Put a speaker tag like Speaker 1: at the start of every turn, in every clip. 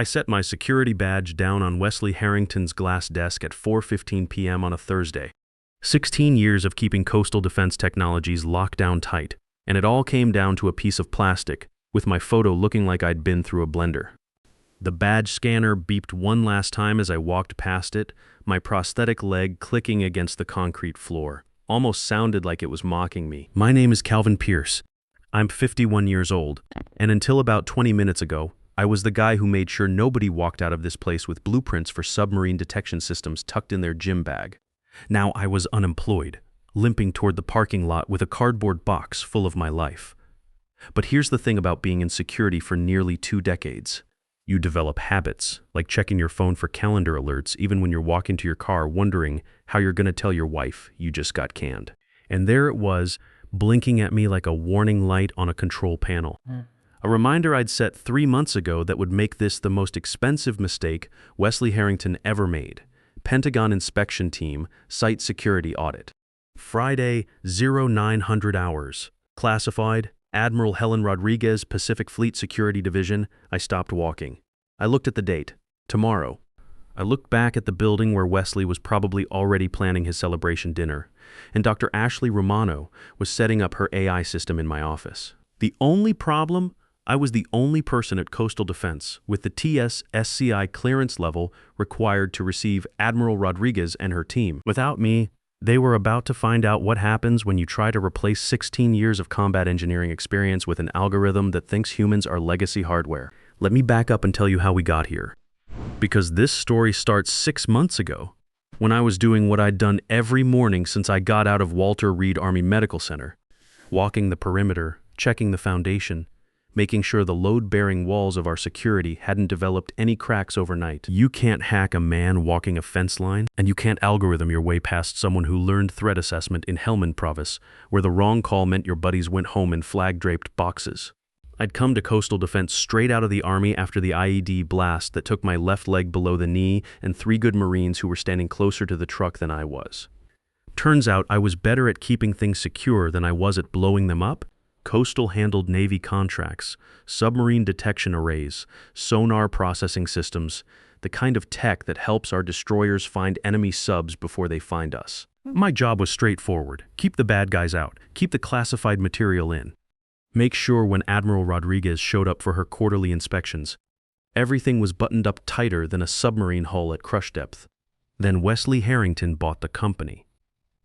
Speaker 1: I set my security badge down on Wesley Harrington's glass desk at 4:15 p.m. on a Thursday. 16 years of keeping coastal defense technologies locked down tight, and it all came down to a piece of plastic, with my photo looking like I'd been through a blender. The badge scanner beeped one last time as I walked past it, my prosthetic leg clicking against the concrete floor. Almost sounded like it was mocking me. My name is Calvin Pierce. I'm 51 years old, and until about 20 minutes ago, I was the guy who made sure nobody walked out of this place with blueprints for submarine detection systems tucked in their gym bag. Now I was unemployed, limping toward the parking lot with a cardboard box full of my life. But here's the thing about being in security for nearly 2 decades. You develop habits, like checking your phone for calendar alerts even when you're walking to your car wondering how you're going to tell your wife you just got canned. And there it was, blinking at me like a warning light on a control panel. A reminder I'd set 3 months ago that would make this the most expensive mistake Wesley Harrington ever made. Pentagon inspection team, site security audit. Friday, 0900 hours. Classified, Admiral Helen Rodriguez, Pacific Fleet Security Division. I stopped walking. I looked at the date. Tomorrow. I looked back at the building where Wesley was probably already planning his celebration dinner, and Dr. Ashley Romano was setting up her AI system in my office. The only problem? I was the only person at Coastal Defense with the TS-SCI clearance level required to receive Admiral Rodriguez and her team. Without me, they were about to find out what happens when you try to replace 16 years of combat engineering experience with an algorithm that thinks humans are legacy hardware. Let me back up and tell you how we got here. Because this story starts 6 months ago, when I was doing what I'd done every morning since I got out of Walter Reed Army Medical Center. Walking the perimeter, checking the foundation, making sure the load-bearing walls of our security hadn't developed any cracks overnight. You can't hack a man walking a fence line, and you can't algorithm your way past someone who learned threat assessment in Helmand Province, where the wrong call meant your buddies went home in flag-draped boxes. I'd come to Coastal Defense straight out of the Army after the IED blast that took my left leg below the knee and 3 good Marines who were standing closer to the truck than I was. Turns out I was better at keeping things secure than I was at blowing them up. Coastal handled Navy contracts, submarine detection arrays, sonar processing systems, the kind of tech that helps our destroyers find enemy subs before they find us. My job was straightforward. Keep the bad guys out. Keep the classified material in. Make sure when Admiral Rodriguez showed up for her quarterly inspections, everything was buttoned up tighter than a submarine hull at crush depth. Then Wesley Harrington bought the company.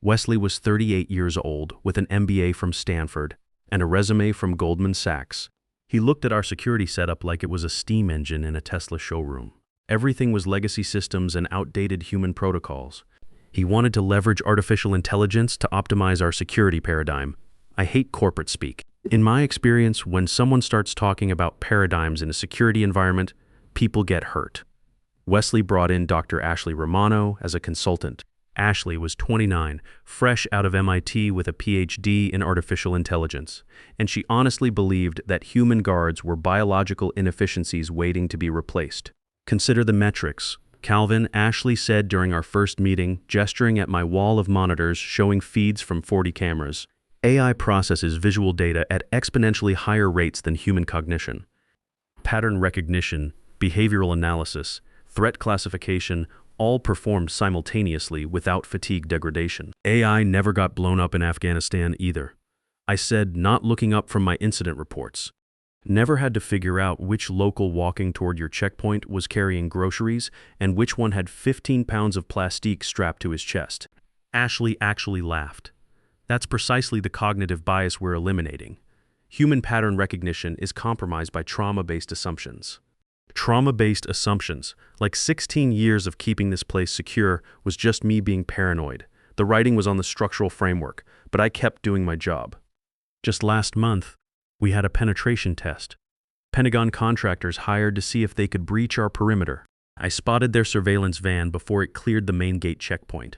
Speaker 1: Wesley was 38 years old with an MBA from Stanford and a resume from Goldman Sachs. He looked at our security setup like it was a steam engine in a Tesla showroom. Everything was legacy systems and outdated human protocols. He wanted to leverage artificial intelligence to optimize our security paradigm. I hate corporate speak. In my experience, when someone starts talking about paradigms in a security environment, people get hurt. Wesley brought in Dr. Ashley Romano as a consultant. Ashley was 29, fresh out of MIT with a PhD in artificial intelligence, and she honestly believed that human guards were biological inefficiencies waiting to be replaced. Consider the metrics. Calvin, Ashley said during our first meeting, gesturing at my wall of monitors showing feeds from 40 cameras. AI processes visual data at exponentially higher rates than human cognition. Pattern recognition, behavioral analysis, threat classification, all performed simultaneously without fatigue degradation. AI never got blown up in Afghanistan either. I said, not looking up from my incident reports. Never had to figure out which local walking toward your checkpoint was carrying groceries and which one had 15 pounds of plastique strapped to his chest. Ashley actually laughed. That's precisely the cognitive bias we're eliminating. Human pattern recognition is compromised by trauma-based assumptions. Trauma-based assumptions, like 16 years of keeping this place secure, was just me being paranoid. The writing was on the structural framework, but I kept doing my job. Just last month, we had a penetration test. Pentagon contractors hired to see if they could breach our perimeter. I spotted their surveillance van before it cleared the main gate checkpoint.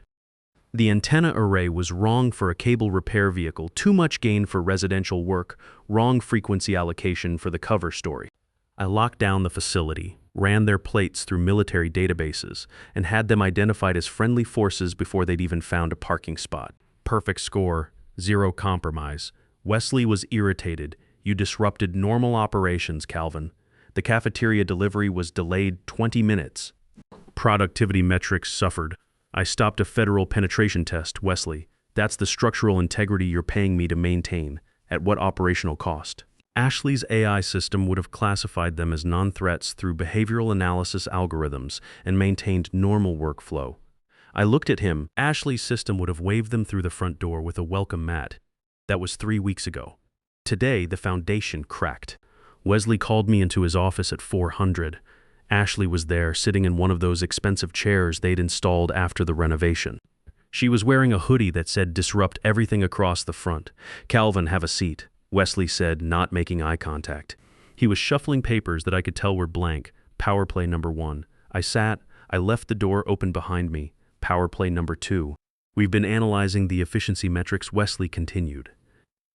Speaker 1: The antenna array was wrong for a cable repair vehicle, too much gain for residential work, wrong frequency allocation for the cover story. I locked down the facility, ran their plates through military databases, and had them identified as friendly forces before they'd even found a parking spot. Perfect score, 0 compromise. Wesley was irritated. You disrupted normal operations, Calvin. The cafeteria delivery was delayed 20 minutes. Productivity metrics suffered. I stopped a federal penetration test, Wesley. That's the structural integrity you're paying me to maintain. At what operational cost? Ashley's AI system would have classified them as non-threats through behavioral analysis algorithms and maintained normal workflow. I looked at him. Ashley's system would have waved them through the front door with a welcome mat. That was 3 weeks ago. Today, the foundation cracked. Wesley called me into his office at 400. Ashley was there, sitting in one of those expensive chairs they'd installed after the renovation. She was wearing a hoodie that said "Disrupt everything" across the front. "Calvin, have a seat," Wesley said, not making eye contact. He was shuffling papers that I could tell were blank. Power play number 1. I sat. I left the door open behind me. Power play number 2. We've been analyzing the efficiency metrics, Wesley continued.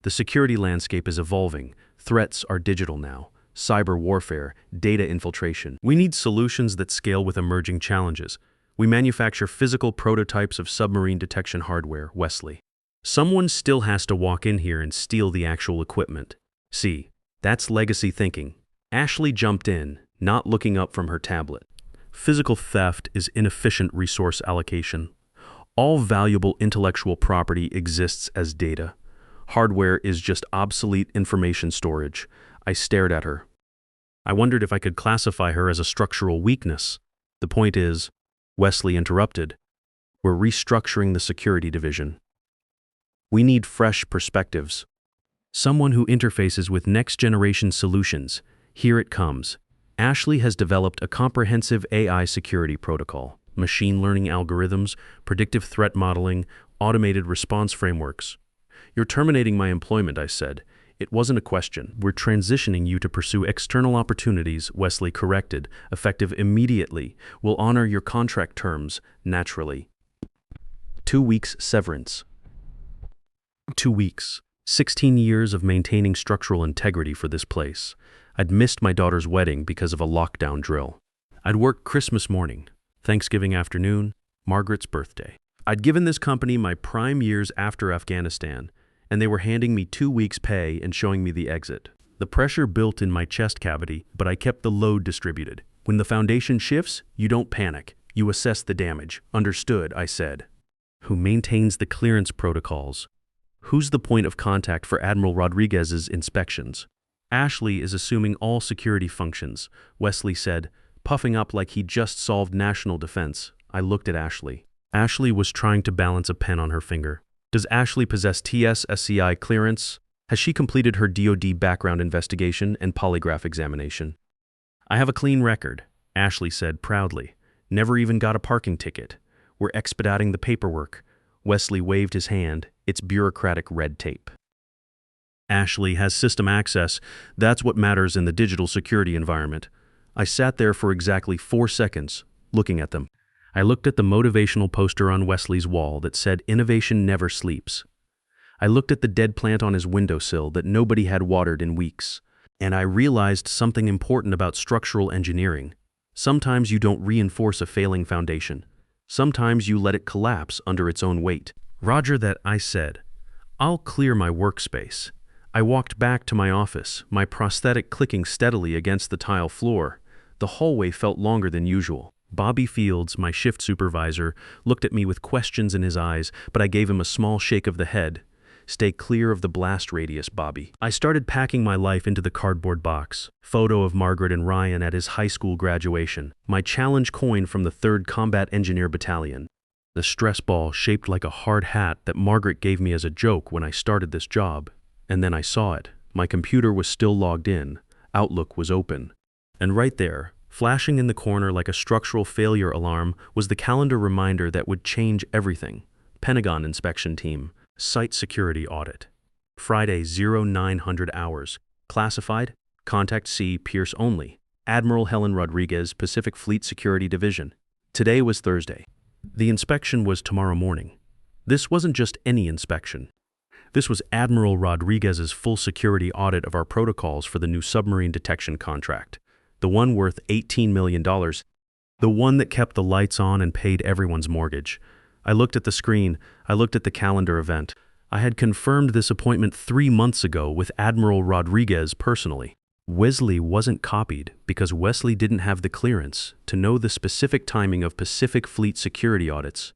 Speaker 1: The security landscape is evolving. Threats are digital now. Cyber warfare, data infiltration. We need solutions that scale with emerging challenges. We manufacture physical prototypes of submarine detection hardware, Wesley. Someone still has to walk in here and steal the actual equipment. See, that's legacy thinking. Ashley jumped in, not looking up from her tablet. Physical theft is inefficient resource allocation. All valuable intellectual property exists as data. Hardware is just obsolete information storage. I stared at her. I wondered if I could classify her as a structural weakness. The point is, Wesley interrupted, we're restructuring the security division. We need fresh perspectives. Someone who interfaces with next-generation solutions. Here it comes. Ashley has developed a comprehensive AI security protocol, machine learning algorithms, predictive threat modeling, automated response frameworks. You're terminating my employment, I said. It wasn't a question. We're transitioning you to pursue external opportunities, Wesley corrected, effective immediately. We'll honor your contract terms, naturally. 2 weeks severance. 2 weeks. 16 years of maintaining structural integrity for this place. I'd missed my daughter's wedding because of a lockdown drill. I'd worked Christmas morning, Thanksgiving afternoon, Margaret's birthday. I'd given this company my prime years after Afghanistan, and they were handing me 2 weeks' pay and showing me the exit. The pressure built in my chest cavity, but I kept the load distributed. When the foundation shifts, you don't panic. You assess the damage. Understood, I said. Who maintains the clearance protocols? Who's the point of contact for Admiral Rodriguez's inspections? Ashley is assuming all security functions, Wesley said, puffing up like he'd just solved national defense. I looked at Ashley. Ashley was trying to balance a pen on her finger. Does Ashley possess TS/SCI clearance? Has she completed her DoD background investigation and polygraph examination? I have a clean record, Ashley said proudly. Never even got a parking ticket. We're expediting the paperwork. Wesley waved his hand. It's bureaucratic red tape. Ashley has system access. That's what matters in the digital security environment. I sat there for exactly 4 seconds, looking at them. I looked at the motivational poster on Wesley's wall that said "Innovation never sleeps." I looked at the dead plant on his windowsill that nobody had watered in weeks. And I realized something important about structural engineering. Sometimes you don't reinforce a failing foundation. Sometimes you let it collapse under its own weight. Roger that, I said. I'll clear my workspace. I walked back to my office, my prosthetic clicking steadily against the tile floor. The hallway felt longer than usual. Bobby Fields, my shift supervisor, looked at me with questions in his eyes, but I gave him a small shake of the head. Stay clear of the blast radius, Bobby. I started packing my life into the cardboard box. Photo of Margaret and Ryan at his high school graduation. My challenge coin from the 3rd Combat Engineer Battalion. The stress ball shaped like a hard hat that Margaret gave me as a joke when I started this job. And then I saw it. My computer was still logged in. Outlook was open. And right there, flashing in the corner like a structural failure alarm, was the calendar reminder that would change everything. Pentagon inspection team. Site security audit. Friday, 0900 hours. Classified. Contact C. Pierce only. Admiral Helen Rodriguez, Pacific Fleet Security Division. Today was Thursday. The inspection was tomorrow morning. This wasn't just any inspection. This was Admiral Rodriguez's full security audit of our protocols for the new submarine detection contract. The one worth $18 million. The one that kept the lights on and paid everyone's mortgage. I looked at the screen. I looked at the calendar event. I had confirmed this appointment 3 months ago with Admiral Rodriguez personally. Wesley wasn't copied because Wesley didn't have the clearance to know the specific timing of Pacific Fleet security audits.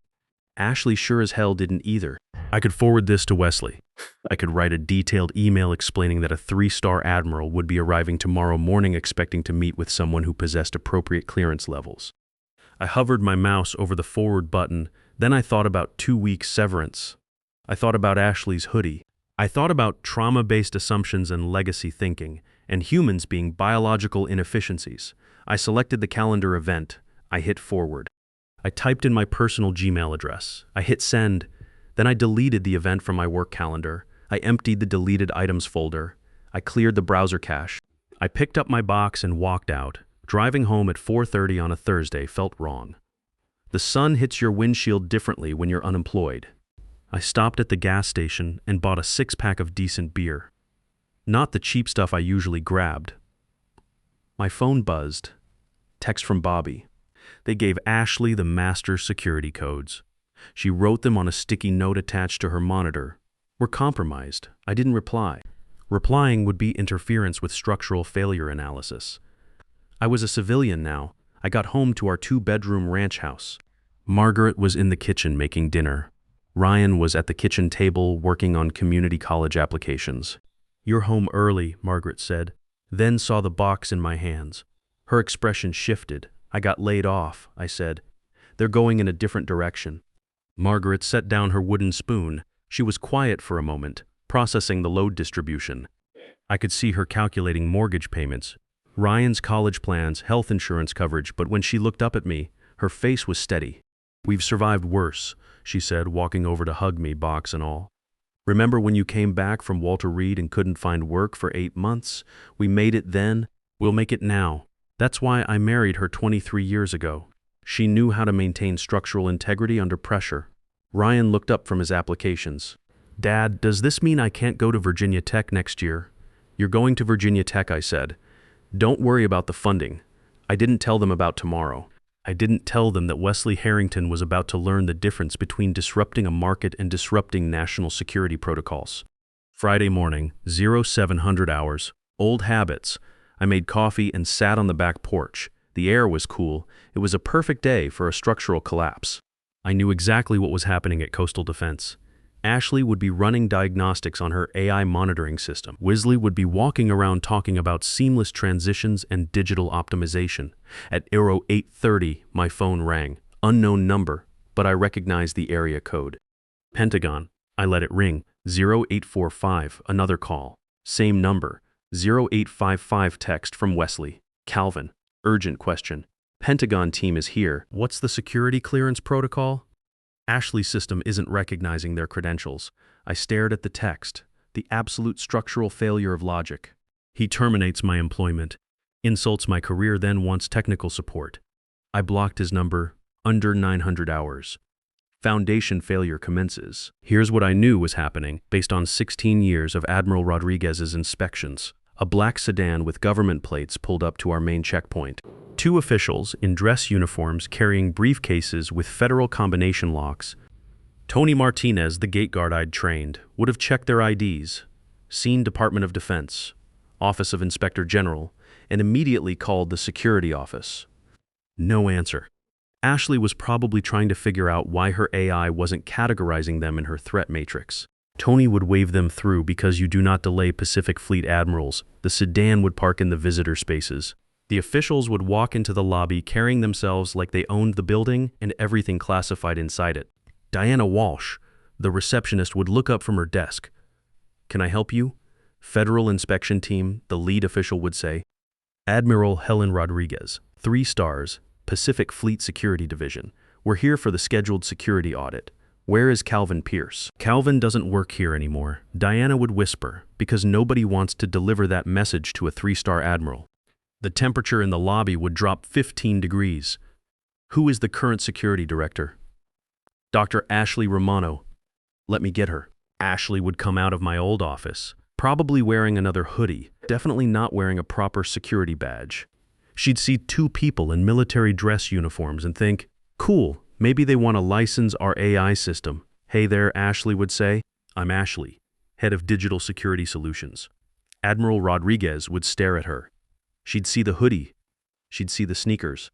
Speaker 1: Ashley sure as hell didn't either. I could forward this to Wesley. I could write a detailed email explaining that a 3-star admiral would be arriving tomorrow morning expecting to meet with someone who possessed appropriate clearance levels. I hovered my mouse over the forward button, then I thought about 2-week severance. I thought about Ashley's hoodie. I thought about trauma-based assumptions and legacy thinking, and humans being biological inefficiencies. I selected the calendar event. I hit forward. I typed in my personal Gmail address. I hit send. Then I deleted the event from my work calendar. I emptied the deleted items folder. I cleared the browser cache. I picked up my box and walked out. Driving home at 4:30 on a Thursday felt wrong. The sun hits your windshield differently when you're unemployed. I stopped at the gas station and bought a 6-pack of decent beer. Not the cheap stuff I usually grabbed. My phone buzzed. Text from Bobby. They gave Ashley the master security codes. She wrote them on a sticky note attached to her monitor. We're compromised. I didn't reply. Replying would be interference with structural failure analysis. I was a civilian now. I got home to our 2-bedroom ranch house. Margaret was in the kitchen making dinner. Ryan was at the kitchen table working on community college applications. "You're home early," Margaret said, then saw the box in my hands. Her expression shifted. "I got laid off," I said. "They're going in a different direction." Margaret set down her wooden spoon. She was quiet for a moment, processing the load distribution. I could see her calculating mortgage payments, Ryan's college plans, health insurance coverage, but when she looked up at me, her face was steady. "We've survived worse," she said, walking over to hug me, box and all. "Remember when you came back from Walter Reed and couldn't find work for 8 months? We made it then. We'll make it now. That's why I married her 23 years ago. She knew how to maintain structural integrity under pressure." Ryan looked up from his applications. "Dad, does this mean I can't go to Virginia Tech next year?" "You're going to Virginia Tech," I said. "Don't worry about the funding." I didn't tell them about tomorrow. I didn't tell them that Wesley Harrington was about to learn the difference between disrupting a market and disrupting national security protocols. Friday morning, 0700 hours, old habits. I made coffee and sat on the back porch. The air was cool. It was a perfect day for a structural collapse. I knew exactly what was happening at Coastal Defense. Ashley would be running diagnostics on her AI monitoring system. Wesley would be walking around talking about seamless transitions and digital optimization. At Aero 8:30, my phone rang. Unknown number, but I recognized the area code. Pentagon. I let it ring. 0845, another call. Same number. 0855 text from Wesley. "Calvin. Urgent question. Pentagon team is here. What's the security clearance protocol?" Ashley's system isn't recognizing their credentials. I stared at the text. The absolute structural failure of logic. "He terminates my employment. Insults my career, then wants technical support." I blocked his number. Under 900 hours. Foundation failure commences. Here's what I knew was happening based on 16 years of Admiral Rodriguez's inspections. A black sedan with government plates pulled up to our main checkpoint. 2 officials in dress uniforms carrying briefcases with federal combination locks. Tony Martinez, the gate guard I'd trained, would have checked their IDs, seen Department of Defense, Office of Inspector General, and immediately called the security office. No answer. Ashley was probably trying to figure out why her AI wasn't categorizing them in her threat matrix. Tony would wave them through because you do not delay Pacific Fleet admirals. The sedan would park in the visitor spaces. The officials would walk into the lobby carrying themselves like they owned the building and everything classified inside it. Diana Walsh, the receptionist, would look up from her desk. "Can I help you?" "Federal Inspection Team," the lead official would say. "Admiral Helen Rodriguez, 3 stars, Pacific Fleet Security Division. We're here for the scheduled security audit. Where is Calvin Pierce?" "Calvin doesn't work here anymore," Diana would whisper, because nobody wants to deliver that message to a 3-star admiral. The temperature in the lobby would drop 15 degrees. "Who is the current security director?" "Dr. Ashley Romano." "Let me get her." Ashley would come out of my old office, probably wearing another hoodie, definitely not wearing a proper security badge. She'd see 2 people in military dress uniforms and think, "Cool, maybe they want to license our AI system." "Hey there," Ashley would say. "I'm Ashley, head of Digital Security Solutions." Admiral Rodriguez would stare at her. She'd see the hoodie. She'd see the sneakers.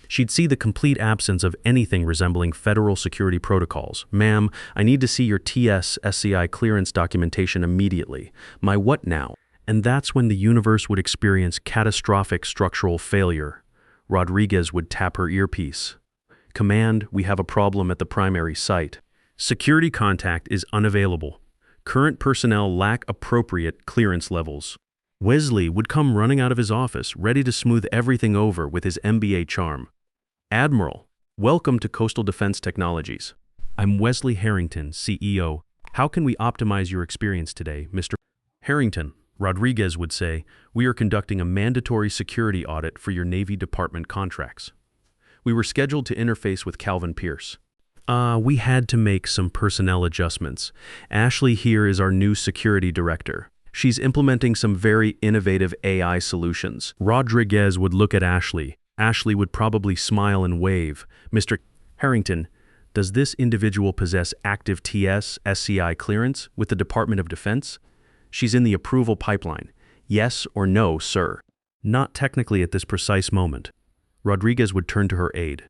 Speaker 1: She'd see the complete absence of anything resembling federal security protocols. Ma'am, I need to see your TS-SCI clearance documentation immediately. My what now? And that's when the universe would experience catastrophic structural failure. Rodriguez would tap her earpiece. Command, we have a problem at the primary site. Security contact is unavailable. Current personnel lack appropriate clearance levels. Wesley would come running out of his office, ready to smooth everything over with his MBA charm. Admiral, welcome to Coastal Defense Technologies. I'm Wesley Harrington, CEO. How can we optimize your experience today, Mr. Harrington? Rodriguez would say, we are conducting a mandatory security audit for your Navy Department contracts. We were scheduled to interface with Calvin Pierce. We had to make some personnel adjustments. Ashley here is our new security director. She's implementing some very innovative AI solutions. Rodriguez would look at Ashley. Ashley would probably smile and wave. Mr. Harrington, does this individual possess active TS-SCI clearance with the Department of Defense? She's in the approval pipeline. Yes or no, sir? Not technically at this precise moment. Rodriguez would turn to her aide.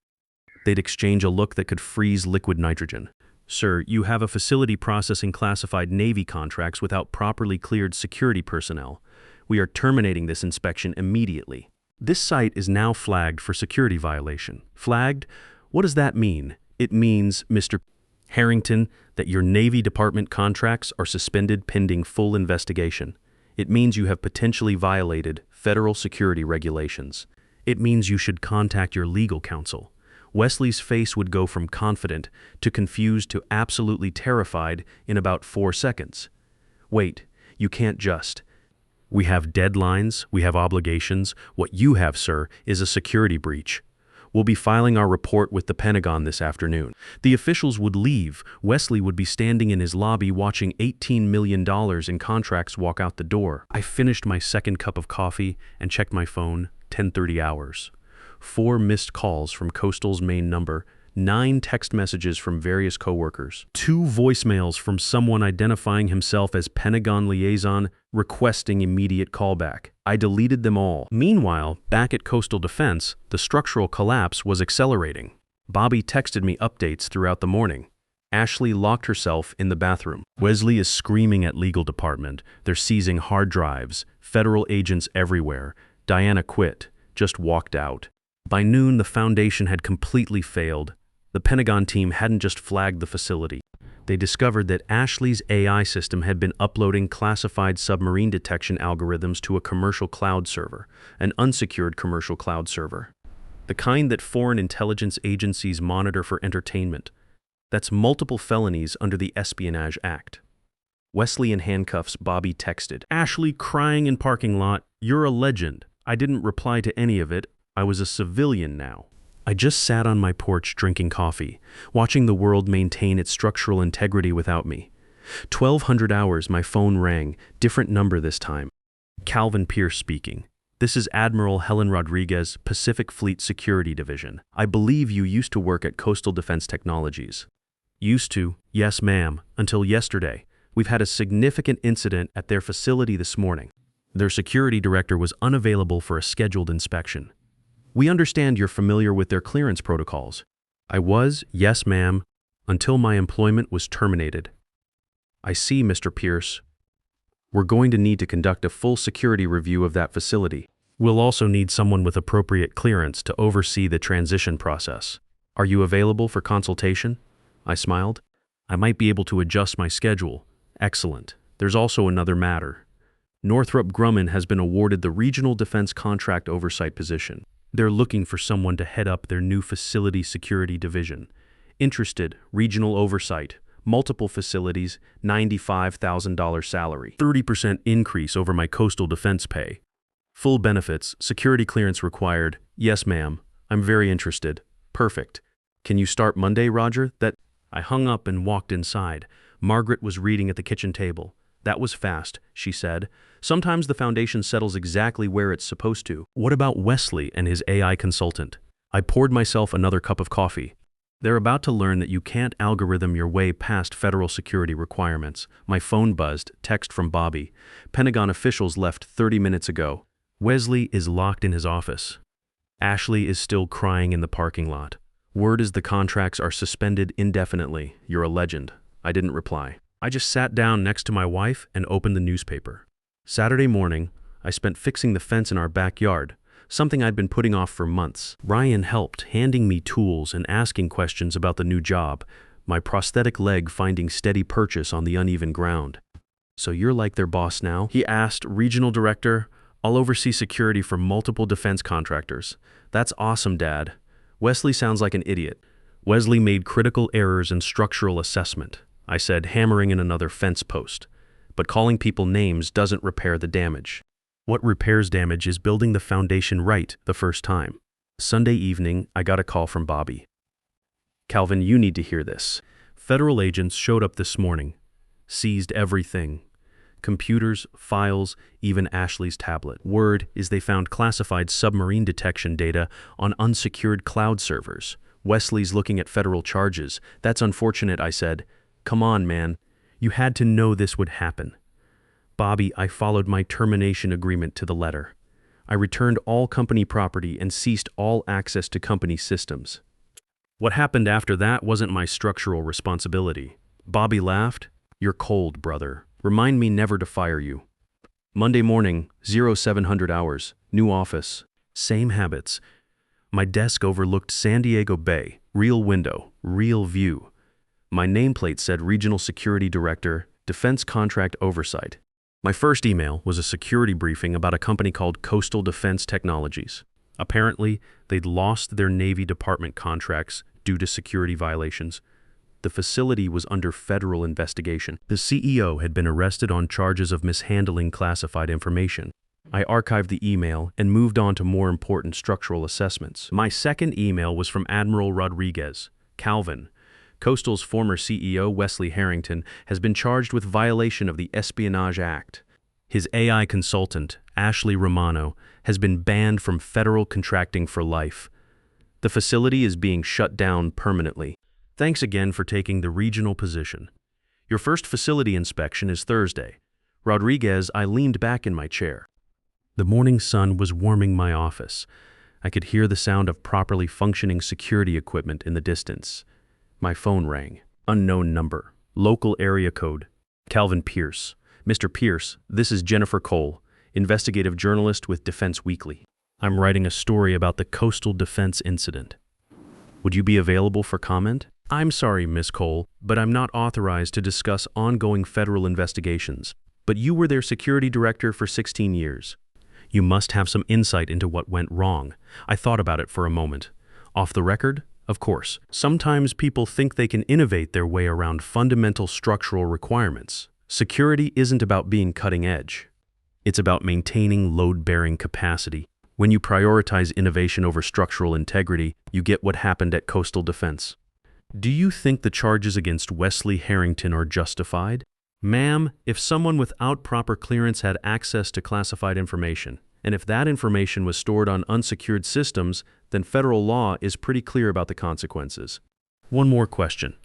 Speaker 1: They'd exchange a look that could freeze liquid nitrogen. Sir, you have a facility processing classified Navy contracts without properly cleared security personnel. We are terminating this inspection immediately. This site is now flagged for security violation. Flagged? What does that mean? It means, Mr. Harrington, that your Navy Department contracts are suspended pending full investigation. It means you have potentially violated federal security regulations. It means you should contact your legal counsel. Wesley's face would go from confident to confused to absolutely terrified in about 4 seconds. Wait, you can't just. We have deadlines, we have obligations. What you have, sir, is a security breach. We'll be filing our report with the Pentagon this afternoon. The officials would leave. Wesley would be standing in his lobby watching $18 million in contracts walk out the door. I finished my second cup of coffee and checked my phone, 10:30 hours. 4 missed calls from Coastal's main number, 9 text messages from various coworkers, 2 voicemails from someone identifying himself as Pentagon liaison requesting immediate callback. I deleted them all. Meanwhile, back at Coastal Defense, the structural collapse was accelerating. Bobby texted me updates throughout the morning. Ashley locked herself in the bathroom. Wesley is screaming at legal department. They're seizing hard drives, federal agents everywhere. Diana quit, just walked out. By noon, the foundation had completely failed. The Pentagon team hadn't just flagged the facility. They discovered that Ashley's AI system had been uploading classified submarine detection algorithms to a commercial cloud server, an unsecured commercial cloud server. The kind that foreign intelligence agencies monitor for entertainment. That's multiple felonies under the Espionage Act. Wesley in handcuffs, Bobby texted. Ashley crying in parking lot, you're a legend. I didn't reply to any of it. I was a civilian now. I just sat on my porch drinking coffee, watching the world maintain its structural integrity without me. 1200 hours, my phone rang, different number this time. Calvin Pierce speaking. This is Admiral Helen Rodriguez, Pacific Fleet Security Division. I believe you used to work at Coastal Defense Technologies. Used to? Yes, ma'am. Until yesterday. We've had a significant incident at their facility this morning. Their security director was unavailable for a scheduled inspection. We understand you're familiar with their clearance protocols. I was, yes ma'am, until my employment was terminated. I see, Mr. Pierce. We're going to need to conduct a full security review of that facility. We'll also need someone with appropriate clearance to oversee the transition process. Are you available for consultation? I smiled. I might be able to adjust my schedule. Excellent. There's also another matter. Northrop Grumman has been awarded the Regional Defense Contract Oversight position. They're looking for someone to head up their new Facility Security Division. Interested, regional oversight, multiple facilities, $95,000 salary, 30% increase over my coastal defense pay. Full benefits, security clearance required. Yes, ma'am. I'm very interested. Perfect. Can you start Monday, Roger? I hung up and walked inside. Margaret was reading at the kitchen table. That was fast, she said. Sometimes the foundation settles exactly where it's supposed to. What about Wesley and his AI consultant? I poured myself another cup of coffee. They're about to learn that you can't algorithm your way past federal security requirements. My phone buzzed, text from Bobby. Pentagon officials left 30 minutes ago. Wesley is locked in his office. Ashley is still crying in the parking lot. Word is the contracts are suspended indefinitely. You're a legend. I didn't reply. I just sat down next to my wife and opened the newspaper. Saturday morning, I spent fixing the fence in our backyard, something I'd been putting off for months. Ryan helped, handing me tools and asking questions about the new job, my prosthetic leg finding steady purchase on the uneven ground. "So you're like their boss now?" he asked. "Regional director. I'll oversee security for multiple defense contractors." "That's awesome, Dad." Wesley sounds like an idiot. "Wesley made critical errors in structural assessment," I said, hammering in another fence post. "But calling people names doesn't repair the damage. What repairs damage is building the foundation right the first time." Sunday evening, I got a call from Bobby. "Calvin, you need to hear this. Federal agents showed up this morning, seized everything. Computers, files, even Ashley's tablet. Word is they found classified submarine detection data on unsecured cloud servers. Wesley's looking at federal charges. That's unfortunate," I said. "Come on, man. You had to know this would happen." "Bobby, I followed my termination agreement to the letter. I returned all company property and ceased all access to company systems. What happened after that wasn't my structural responsibility." Bobby laughed. "You're cold, brother. Remind me never to fire you." Monday morning, 0700 hours, new office, same habits. My desk overlooked San Diego Bay, real window, real view. My nameplate said Regional Security Director, Defense Contract Oversight. My first email was a security briefing about a company called Coastal Defense Technologies. Apparently, they'd lost their Navy Department contracts due to security violations. The facility was under federal investigation. The CEO had been arrested on charges of mishandling classified information. I archived the email and moved on to more important structural assessments. My second email was from Admiral Rodriguez. "Calvin, Coastal's former CEO, Wesley Harrington, has been charged with violation of the Espionage Act. His AI consultant, Ashley Romano, has been banned from federal contracting for life. The facility is being shut down permanently. Thanks again for taking the regional position. Your first facility inspection is Thursday." Rodriguez, I leaned back in my chair. The morning sun was warming my office. I could hear the sound of properly functioning security equipment in the distance. My phone rang. Unknown number. Local area code. Calvin Pierce. "Mr. Pierce, this is Jennifer Cole, investigative journalist with Defense Weekly. I'm writing a story about the coastal defense incident. Would you be available for comment?" "I'm sorry, Miss Cole, but I'm not authorized to discuss ongoing federal investigations. But you were their security director for 16 years. You must have some insight into what went wrong." I thought about it for a moment. "Off the record? Of course. Sometimes people think they can innovate their way around fundamental structural requirements. Security isn't about being cutting edge. It's about maintaining load-bearing capacity. When you prioritize innovation over structural integrity, you get what happened at Coastal Defense." "Do you think the charges against Wesley Harrington are justified?" "Ma'am, if someone without proper clearance had access to classified information, and if that information was stored on unsecured systems, then federal law is pretty clear about the consequences." One more question.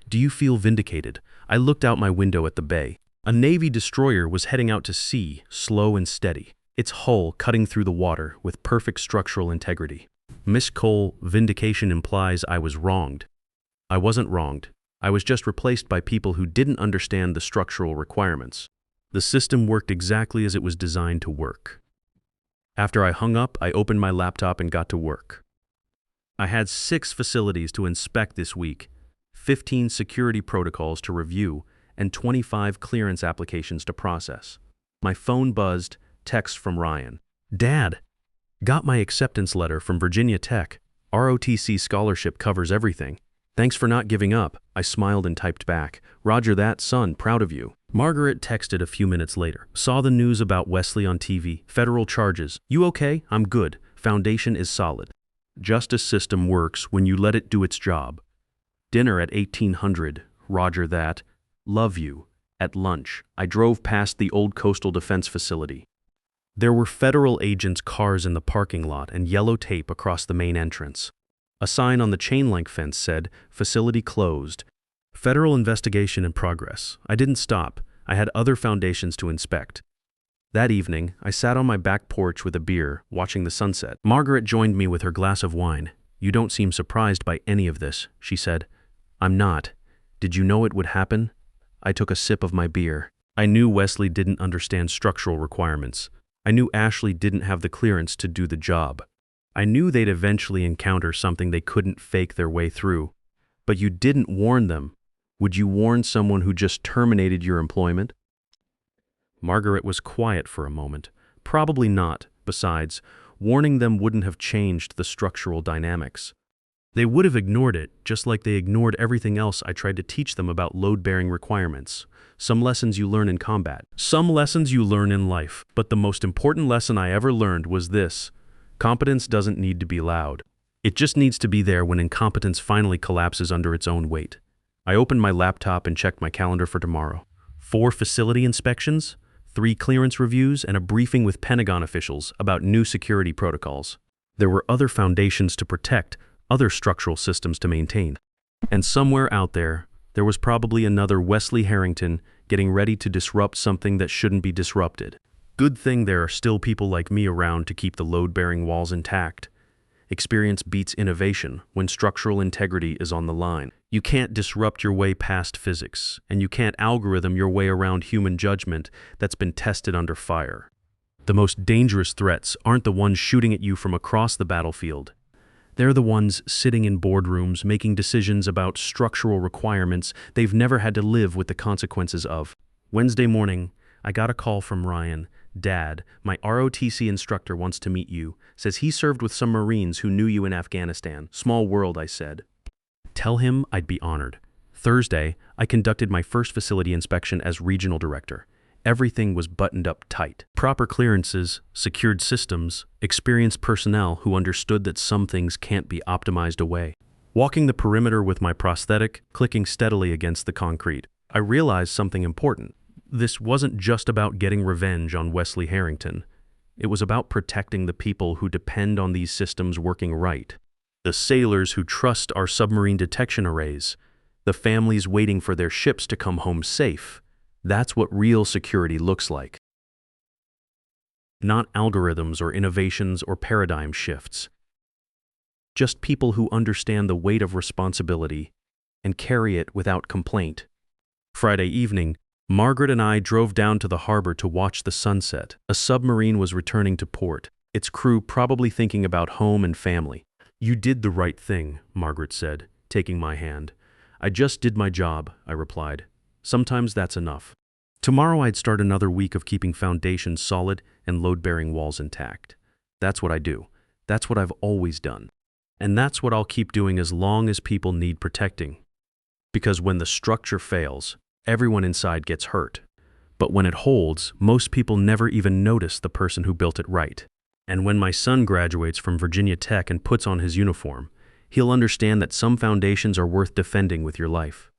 Speaker 1: "Do you feel vindicated?" I looked out my window at the bay. A Navy destroyer was heading out to sea, slow and steady, its hull cutting through the water with perfect structural integrity. "Miss Cole, vindication implies I was wronged." I wasn't wronged. I was just replaced by people who didn't understand the structural requirements. The system worked exactly as it was designed to work. After I hung up, I opened my laptop and got to work. I had 6 facilities to inspect this week, 15 security protocols to review, and 25 clearance applications to process. My phone buzzed, text from Ryan. "Dad, got my acceptance letter from Virginia Tech. ROTC scholarship covers everything. Thanks for not giving up." I smiled and typed back. "Roger that, son, proud of you." Margaret texted a few minutes later. "Saw the news about Wesley on TV. Federal charges. You okay? I'm good. Foundation is solid. Justice system works when you let it do its job. Dinner at 1800. Roger that. Love you." At lunch, I drove past the old Coastal Defense facility. There were federal agents' cars in the parking lot and yellow tape across the main entrance. A sign on the chain-link fence said, "Facility closed. Federal investigation in progress." I didn't stop. I had other foundations to inspect. That evening, I sat on my back porch with a beer, watching the sunset. Margaret joined me with her glass of wine. "You don't seem surprised by any of this," she said. "I'm not. Did you know it would happen?" I took a sip of my beer. I knew Wesley didn't understand structural requirements. I knew Ashley didn't have the clearance to do the job. I knew they'd eventually encounter something they couldn't fake their way through. But you didn't warn them. Would you warn someone who just terminated your employment? Margaret was quiet for a moment. Probably not. Besides, warning them wouldn't have changed the structural dynamics. They would have ignored it, just like they ignored everything else I tried to teach them about load-bearing requirements. Some lessons you learn in combat. Some lessons you learn in life. But the most important lesson I ever learned was this: competence doesn't need to be loud. It just needs to be there when incompetence finally collapses under its own weight. I opened my laptop and checked my calendar for tomorrow. 4 facility inspections, 3 clearance reviews, and a briefing with Pentagon officials about new security protocols. There were other foundations to protect, other structural systems to maintain. And somewhere out there, there was probably another Wesley Harrington getting ready to disrupt something that shouldn't be disrupted. Good thing there are still people like me around to keep the load-bearing walls intact. Experience beats innovation when structural integrity is on the line. You can't disrupt your way past physics, and you can't algorithm your way around human judgment that's been tested under fire. The most dangerous threats aren't the ones shooting at you from across the battlefield. They're the ones sitting in boardrooms making decisions about structural requirements they've never had to live with the consequences of. Wednesday morning, I got a call from Ryan. "Dad, my ROTC instructor wants to meet you. Says he served with some Marines who knew you in Afghanistan." Small world, I said. Tell him I'd be honored. Thursday, I conducted my first facility inspection as regional director. Everything was buttoned up tight. Proper clearances, secured systems, experienced personnel who understood that some things can't be optimized away. Walking the perimeter with my prosthetic, clicking steadily against the concrete, I realized something important. This wasn't just about getting revenge on Wesley Harrington. It was about protecting the people who depend on these systems working right. The sailors who trust our submarine detection arrays. The families waiting for their ships to come home safe. That's what real security looks like. Not algorithms or innovations or paradigm shifts. Just people who understand the weight of responsibility and carry it without complaint. Friday evening, Margaret and I drove down to the harbor to watch the sunset. A submarine was returning to port, its crew probably thinking about home and family. "You did the right thing," Margaret said, taking my hand. "I just did my job," I replied. "Sometimes that's enough." Tomorrow I'd start another week of keeping foundations solid and load-bearing walls intact. That's what I do. That's what I've always done. And that's what I'll keep doing as long as people need protecting. Because when the structure fails, everyone inside gets hurt. But when it holds, most people never even notice the person who built it right. And when my son graduates from Virginia Tech and puts on his uniform, he'll understand that some foundations are worth defending with your life.